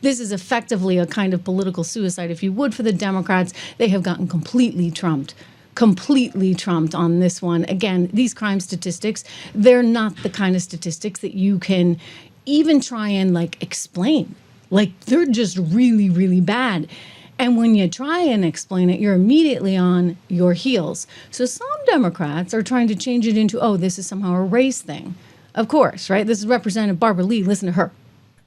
this is effectively a kind of political suicide, if you would, for the Democrats. They have gotten completely trumped on this one. Again, these crime statistics, they're not the kind of statistics that you can even try and like explain. Like, they're just really, really bad. And when you try and explain it, you're immediately on your heels. So some Democrats are trying to change it into, oh, this is somehow a race thing. Of course, right? This is Representative Barbara Lee. Listen to her.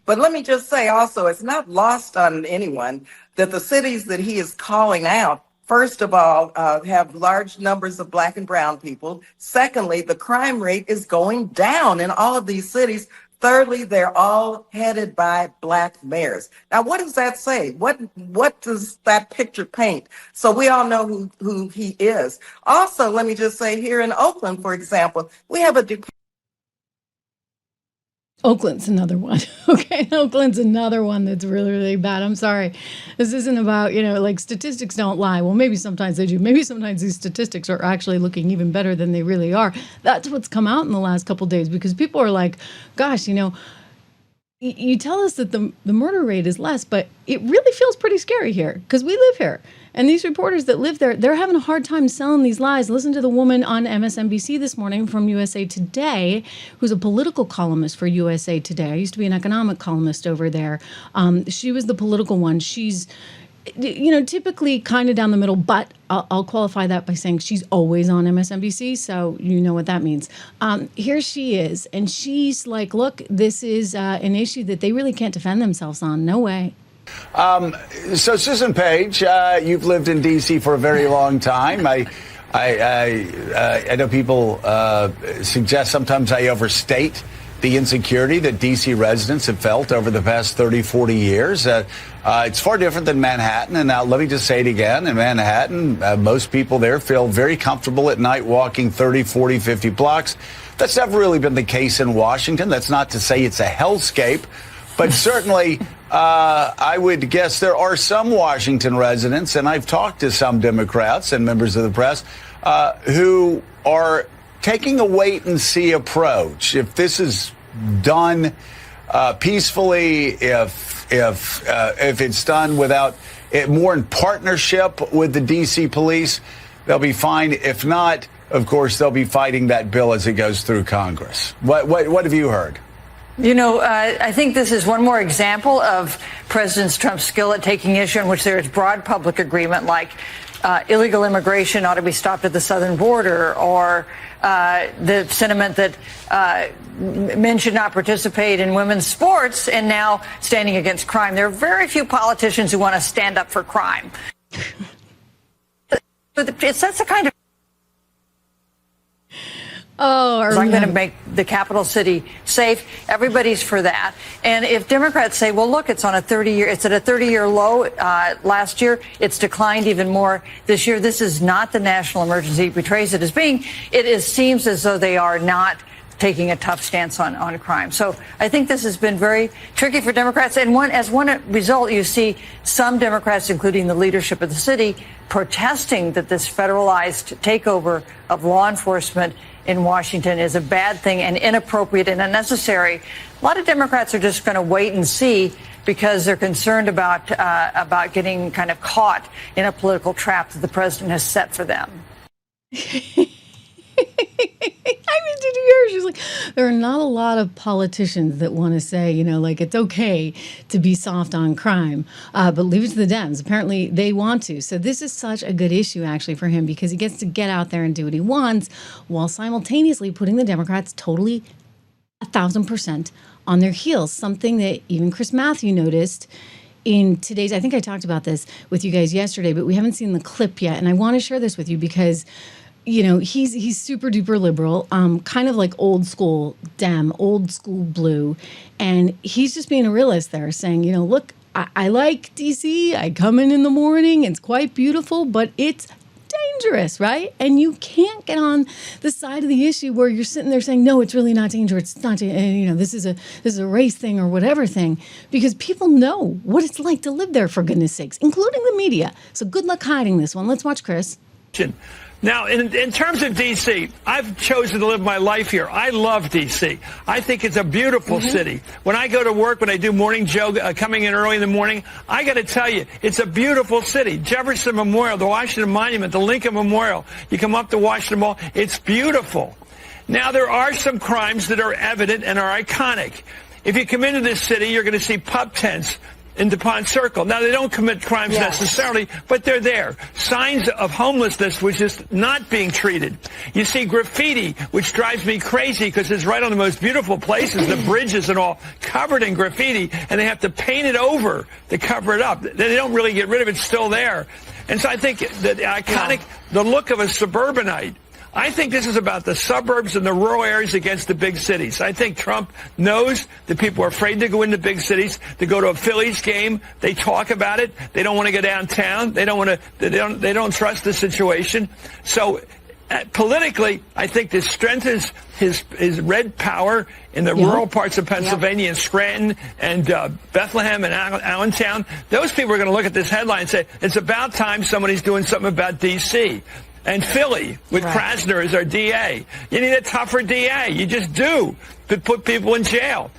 But let me just say also, it's not lost on anyone that the cities that he is calling out, first of all, have large numbers of Black and brown people. Secondly, the crime rate is going down in all of these cities. Thirdly, they're all headed by Black mayors. Now, what does that say? What does that picture paint? So we all know who he is. Also, let me just say, here in Oakland, for example, we have a Oakland's another one. Okay, Oakland's another one that's really, really bad. I'm sorry. This isn't about, like, statistics don't lie. Well, maybe sometimes they do. Maybe sometimes these statistics are actually looking even better than they really are. That's what's come out in the last couple of days, because people are like, gosh, you tell us that the murder rate is less, but it really feels pretty scary here because we live here. And these reporters that live there, they're having a hard time selling these lies. Listen to the woman on MSNBC this morning from USA Today, who's a political columnist for USA Today. I used to be an economic columnist over there. She was the political one. She's, typically kind of down the middle, but I'll qualify that by saying she's always on MSNBC, so you know what that means. Here she is, and she's like, look, this is an issue that they really can't defend themselves on. No way. So, Susan Page, you've lived in D.C. for a very long time. I know people suggest sometimes I overstate the insecurity that D.C. residents have felt over the past 30, 40 years. It's far different than Manhattan. And now let me just say it again. In Manhattan, most people there feel very comfortable at night walking 30, 40, 50 blocks. That's never really been the case in Washington. That's not to say it's a hellscape. But certainly, I would guess there are some Washington residents, and I've talked to some Democrats and members of the press, who are taking a wait-and-see approach. If this is done peacefully, if it's done without more in partnership with the D.C. police, they'll be fine. If not, of course, they'll be fighting that bill as it goes through Congress. What have you heard? I think this is one more example of President Trump's skill at taking issue in which there is broad public agreement, like illegal immigration ought to be stopped at the southern border, or the sentiment that men should not participate in women's sports, and now standing against crime. There are very few politicians who want to stand up for crime. That's the kind of I'm going to make the capital city safe. Everybody's for that. And if Democrats say, well, look, it's at a 30-year low last year. It's declined even more this year. This is not the national emergency it portrays it as being. Seems as though they are not taking a tough stance on crime. So I think this has been very tricky for Democrats. And as one result, you see some Democrats, including the leadership of the city, protesting that this federalized takeover of law enforcement in Washington is a bad thing and inappropriate and unnecessary. A lot of Democrats are just going to wait and see because they're concerned about getting kind of caught in a political trap that the president has set for them. Did you hear? She's like, there are not a lot of politicians that want to say, like, it's okay to be soft on crime, but leave it to the Dems. Apparently they want to. So this is such a good issue, actually, for him, because he gets to get out there and do what he wants while simultaneously putting the Democrats totally 1,000% on their heels. Something that even Chris Matthew noticed in today's, I think I talked about this with you guys yesterday, but we haven't seen the clip yet. And I want to share this with you because he's super duper liberal, kind of like old school Dem, old school blue. And he's just being a realist there, saying, look, I like DC. I come in the morning. It's quite beautiful, but it's dangerous, right? And you can't get on the side of the issue where you're sitting there saying, no, it's really not dangerous. It's not, this is a race thing or whatever thing, because people know what it's like to live there, for goodness sakes, including the media. So good luck hiding this one. Let's watch Chris. Now, in terms of D.C., I've chosen to live my life here. I love D.C. I think it's a beautiful city. When I go to work, when I do morning yoga, coming in early in the morning, I got to tell you, it's a beautiful city. Jefferson Memorial, the Washington Monument, the Lincoln Memorial. You come up to Washington Mall, it's beautiful. Now, there are some crimes that are evident and are iconic. If you come into this city, you're going to see pub tents in DuPont Circle. Now, they don't commit crimes necessarily, but they're there. Signs of homelessness, which is not being treated. You see graffiti, which drives me crazy because it's right on the most beautiful places, the bridges and all, covered in graffiti, and they have to paint it over to cover it up. They don't really get rid of it. It's still there. And so I think the iconic, the look of a suburbanite, I think this is about the suburbs and the rural areas against the big cities. I think Trump knows that people are afraid to go into big cities, to go to a Phillies game. They talk about it. They don't want to go downtown. They don't trust the situation. So politically, I think this strengthens his red power in the rural parts of Pennsylvania and Scranton and Bethlehem and Allentown. Those people are going to look at this headline and say, it's about time somebody's doing something about D.C. And Philly, with Krasner as our DA. You need a tougher DA. You just do, to put people in jail.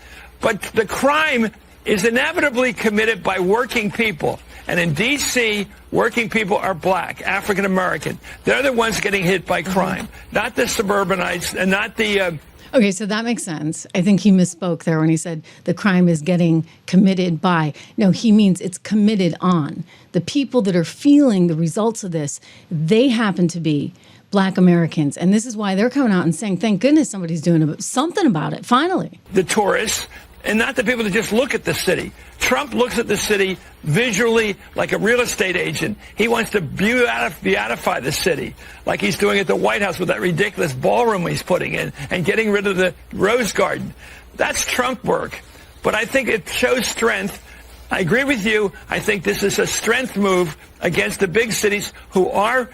But the crime is inevitably committed by working people. And in D.C., working people are black, African American. They're the ones getting hit by crime, not the suburbanites and not the... Okay, so that makes sense. I think he misspoke there when he said the crime is getting committed by. No, he means it's committed on. The people that are feeling the results of this, they happen to be Black Americans. And this is why they're coming out and saying, thank goodness somebody's doing something about it, finally. The tourists, and not the people that just look at the city. Trump looks at the city visually like a real estate agent. He wants to beautify the city, like he's doing at the White House with that ridiculous ballroom he's putting in and getting rid of the Rose Garden. That's Trump work. But I think it shows strength. I agree with you. I think this is a strength move against the big cities who are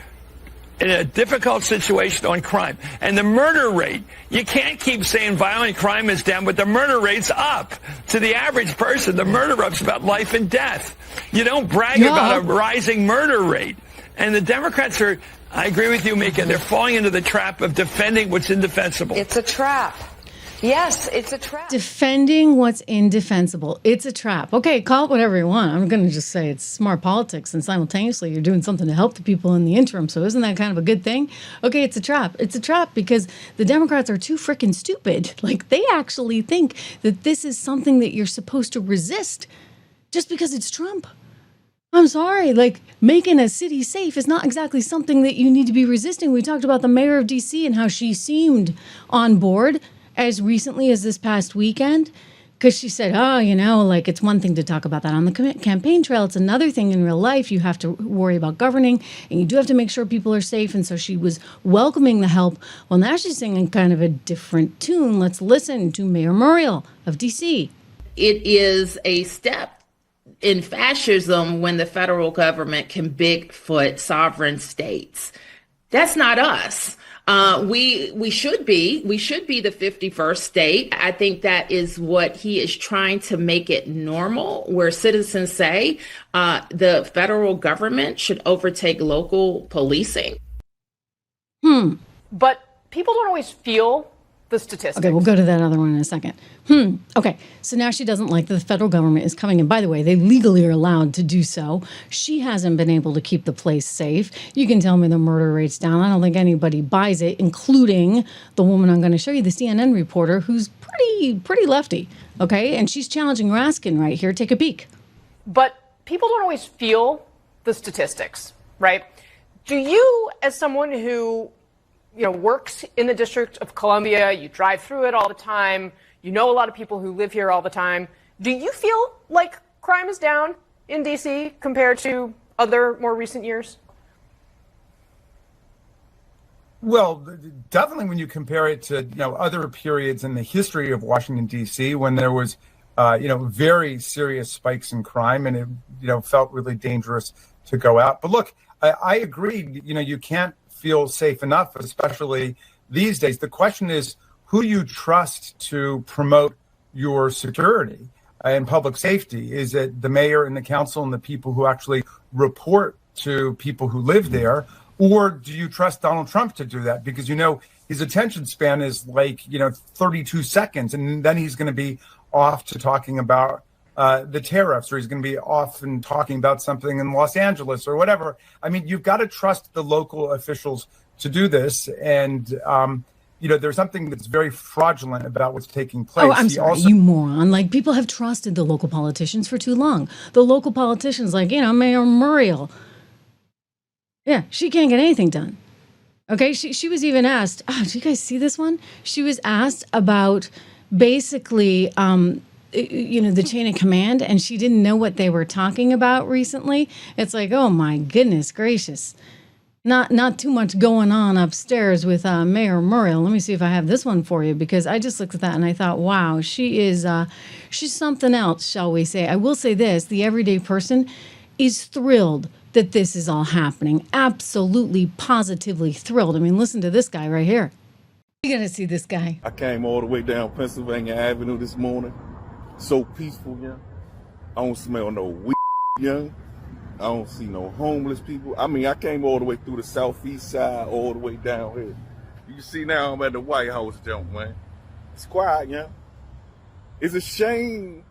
in a difficult situation on crime. And the murder rate, you can't keep saying violent crime is down, but the murder rate's up. To the average person, the murder rate's about life and death. You don't brag about a rising murder rate. And the Democrats are, I agree with you, Mika, they're falling into the trap of defending what's indefensible. It's a trap. Yes, it's a trap. Defending what's indefensible. It's a trap. Okay, call it whatever you want. I'm going to just say it's smart politics, and simultaneously you're doing something to help the people in the interim. So isn't that kind of a good thing? Okay, it's a trap. It's a trap because the Democrats are too freaking stupid. Like, they actually think that this is something that you're supposed to resist just because it's Trump. I'm sorry, like, making a city safe is not exactly something that you need to be resisting. We talked about the mayor of D.C. and how she seemed on board as recently as this past weekend, because she said, oh, you know, like, it's one thing to talk about that on the campaign trail. It's another thing in real life. You have to worry about governing, and you do have to make sure people are safe. And so she was welcoming the help. Well, now she's singing kind of a different tune. Let's listen to Mayor Muriel of D.C. It is a step in fascism when the federal government can Bigfoot sovereign states. That's not us. We should be the 51st state. I think that is what he is trying to make it normal, where citizens say the federal government should overtake local policing. But people don't always feel the statistics. Okay, we'll go to that other one in a second. Okay, so now she doesn't like that the federal government is coming in. By the way, they legally are allowed to do so. She hasn't been able to keep the place safe. You can tell me the murder rate's down. I don't think anybody buys it, including the woman I'm going to show you, the CNN reporter, who's pretty lefty, okay? And she's challenging Raskin right here. Take a peek. But people don't always feel the statistics, right? Do you, as someone who works in the District of Columbia, you drive through it all the time, you know a lot of people who live here all the time, do you feel like crime is down in D.C. compared to other more recent years? Well, definitely when you compare it to other periods in the history of Washington, D.C., when there was very serious spikes in crime and it felt really dangerous to go out. But look, I agree, you can't feel safe enough, especially these days. The question is who you trust to promote your security and public safety. Is it the mayor and the council and the people who actually report to people who live there? Or do you trust Donald Trump to do that? Because, his attention span is 32 seconds. And then he's going to be off to talking about the tariffs, or he's going to be off and talking about something in Los Angeles or whatever. I mean, you've got to trust the local officials to do this. And, there's something that's very fraudulent about what's taking place. Oh, I'm sorry, you moron. Like, people have trusted the local politicians for too long. The local politicians, Mayor Muriel. Yeah, she can't get anything done. Okay, she was even asked, did you guys see this one? She was asked about basically, the chain of command, and she didn't know what they were talking about recently. It's like, oh my goodness gracious. Not too much going on upstairs with Mayor Muriel. Let me see if I have this one for you, because I just looked at that and I thought, wow, she's something else, shall we say. I will say this, the everyday person is thrilled that this is all happening. Absolutely, positively thrilled. I mean, listen to this guy right here. You gotta see this guy. I came all the way down Pennsylvania Avenue this morning. So peaceful, yeah. I don't smell no weed, yeah. I don't see no homeless people. I mean, I came all the way through the southeast side, all the way down here. You see now I'm at the White House, jump, man. It's quiet, yeah. It's a shame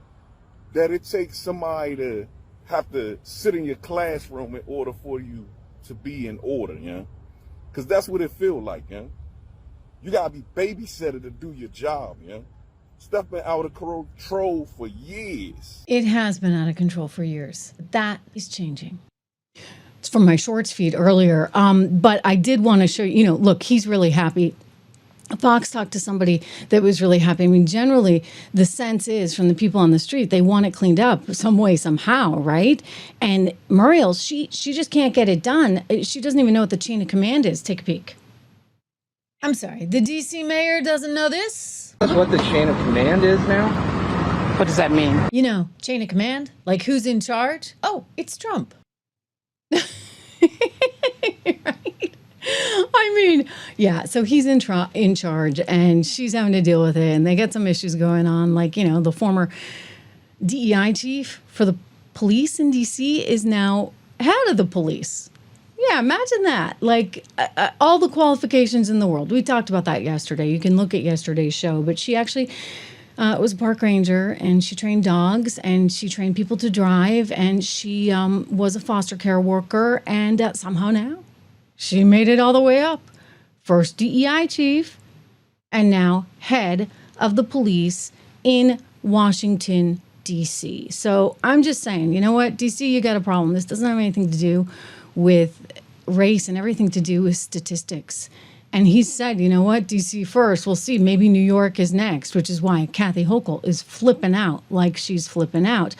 that it takes somebody to have to sit in your classroom in order for you to be in order, yeah. Because that's what it feels like, yeah. You gotta be babysitted to do your job, yeah. Stuff been out of control for years. It has been out of control for years. That is changing. It's from my shorts feed earlier. But I did want to show you, look, he's really happy. Fox talked to somebody that was really happy. I mean, generally, the sense is from the people on the street, they want it cleaned up some way, somehow, right? And Muriel, she just can't get it done. She doesn't even know what the chain of command is. Take a peek. I'm sorry, the D.C. mayor doesn't know this? That's what the chain of command is now? What does that mean? Chain of command? Like, who's in charge? Oh, it's Trump. Right? I mean, yeah, so he's in charge, and she's having to deal with it, and they got some issues going on. Like, the former DEI chief for the police in D.C. is now head of the police. Yeah, imagine that. Like, all the qualifications in the world. We talked about that yesterday. You can look at yesterday's show. But she actually was a park ranger, and she trained dogs, and she trained people to drive, and she was a foster care worker. And somehow now she made it all the way up. First DEI chief, and now head of the police in Washington, D.C. So I'm just saying, you know what, D.C., you got a problem. This doesn't have anything to do with race and everything to do with statistics. And he said, you know what, D.C. first. We'll see. Maybe New York is next, which is why Kathy Hochul is flipping out like she's flipping out.